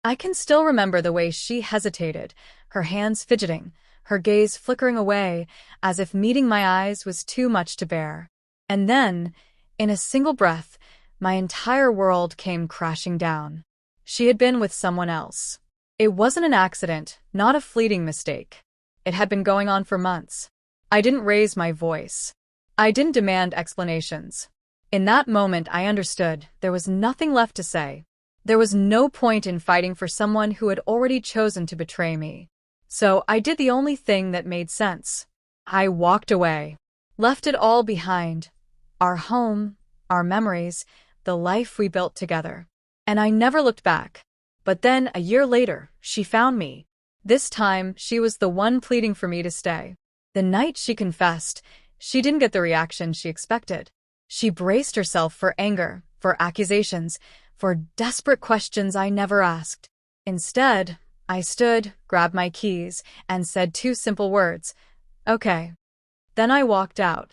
I can still remember the way she hesitated, her hands fidgeting, her gaze flickering away, as if meeting my eyes was too much to bear. And then, in a single breath, my entire world came crashing down. She had been with someone else. It wasn't an accident, not a fleeting mistake. It had been going on for months. I didn't raise my voice. I didn't demand explanations. In that moment, I understood there was nothing left to say. There was no point in fighting for someone who had already chosen to betray me. So I did the only thing that made sense. I walked away. Left it all behind. Our home, our memories, the life we built together. And I never looked back. But then, a year later, she found me. This time, she was the one pleading for me to stay. The night she confessed, she didn't get the reaction she expected. She braced herself for anger, for accusations, for desperate questions I never asked. Instead, I stood, grabbed my keys, and said two simple words, "Okay." Then I walked out.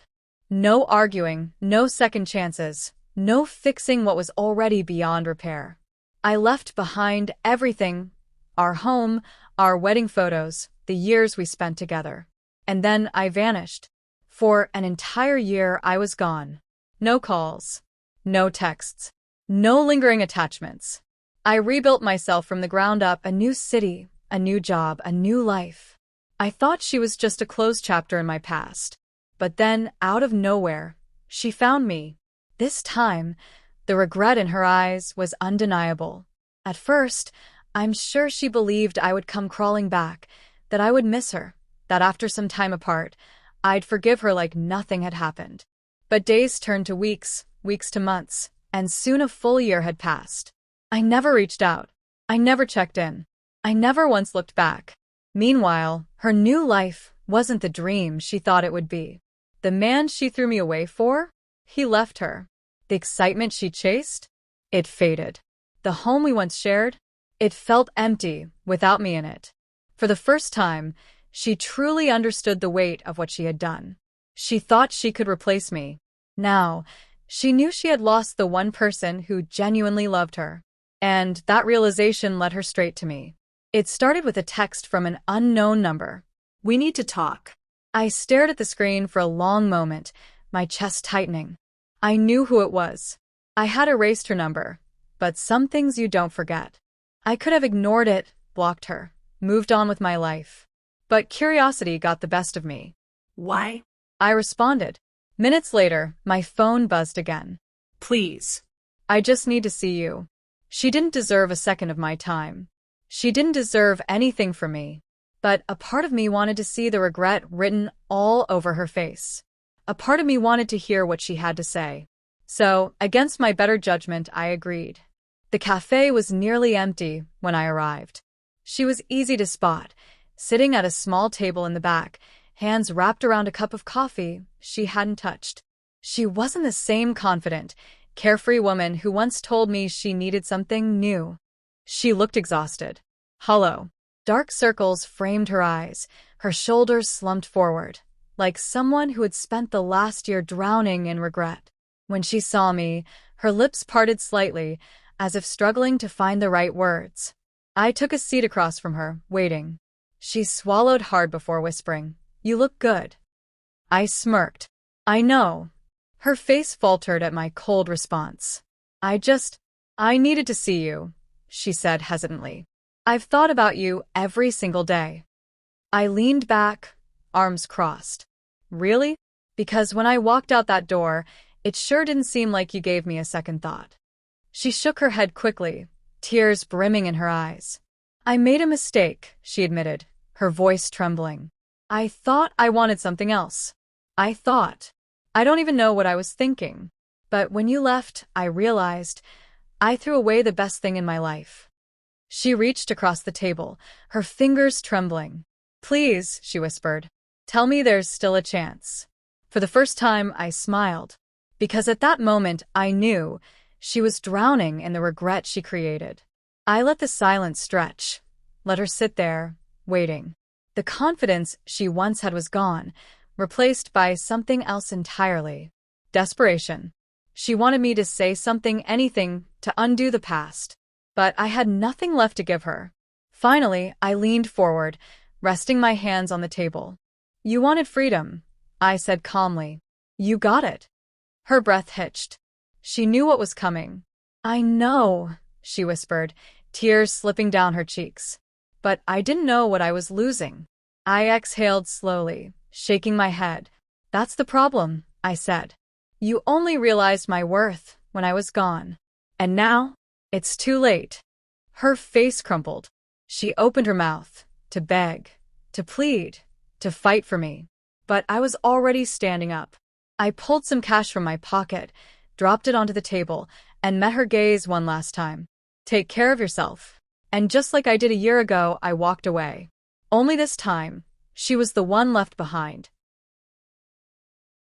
No arguing, no second chances, no fixing what was already beyond repair. I left behind everything, our home, our wedding photos, the years we spent together. And then I vanished. For an entire year, I was gone. No calls, no texts, no lingering attachments. I rebuilt myself from the ground up, a new city, a new job, a new life. I thought she was just a closed chapter in my past. But then, out of nowhere, she found me. This time, the regret in her eyes was undeniable. At first, I'm sure she believed I would come crawling back, that I would miss her, that after some time apart, I'd forgive her like nothing had happened. But days turned to weeks, weeks to months, and soon a full year had passed. I never reached out. I never checked in. I never once looked back. Meanwhile, her new life wasn't the dream she thought it would be. The man she threw me away for? He left her. The excitement she chased? It faded. The home we once shared? It felt empty without me in it. For the first time, she truly understood the weight of what she had done. She thought she could replace me. Now, she knew she had lost the one person who genuinely loved her. And that realization led her straight to me. It started with a text from an unknown number. "We need to talk." I stared at the screen for a long moment, my chest tightening. I knew who it was. I had erased her number, but some things you don't forget. I could have ignored it, blocked her, moved on with my life. But curiosity got the best of me. "Why?" I responded. Minutes later, my phone buzzed again. "Please." "I just need to see you." She didn't deserve a second of my time. She didn't deserve anything from me. But a part of me wanted to see the regret written all over her face. A part of me wanted to hear what she had to say. So, against my better judgment, I agreed. The cafe was nearly empty when I arrived. She was easy to spot, sitting at a small table in the back, hands wrapped around a cup of coffee she hadn't touched. She wasn't the same confident, carefree woman who once told me she needed something new. She looked exhausted, hollow. Dark circles framed her eyes, her shoulders slumped forward, like someone who had spent the last year drowning in regret. When she saw me, her lips parted slightly, as if struggling to find the right words. I took a seat across from her, waiting. She swallowed hard before whispering, "You look good." I smirked. "I know." Her face faltered at my cold response. I needed to see you," she said hesitantly. "I've thought about you every single day." I leaned back, arms crossed. "Really? Because when I walked out that door, it sure didn't seem like you gave me a second thought." She shook her head quickly, tears brimming in her eyes. "I made a mistake," she admitted, her voice trembling. "I thought I wanted something else. I don't even know what I was thinking. But when you left, I realized I threw away the best thing in my life." She reached across the table, her fingers trembling. "Please," she whispered, "tell me there's still a chance." For the first time, I smiled, because at that moment I knew she was drowning in the regret she created. I let the silence stretch, let her sit there, waiting. The confidence she once had was gone, replaced by something else entirely. Desperation. She wanted me to say something, anything, to undo the past. but I had nothing left to give her. Finally, I leaned forward, resting my hands on the table. You wanted freedom, I said calmly. You got it. Her breath hitched. She knew what was coming. I know, she whispered, tears slipping down her cheeks. But I didn't know what I was losing. I exhaled slowly, shaking my head. That's the problem, I said. You only realized my worth when I was gone. And now, it's too late. Her face crumpled. She opened her mouth, to beg, to plead, to fight for me. But I was already standing up. I pulled some cash from my pocket, dropped it onto the table, and met her gaze one last time. Take care of yourself. And just like I did a year ago, I walked away. Only this time, she was the one left behind.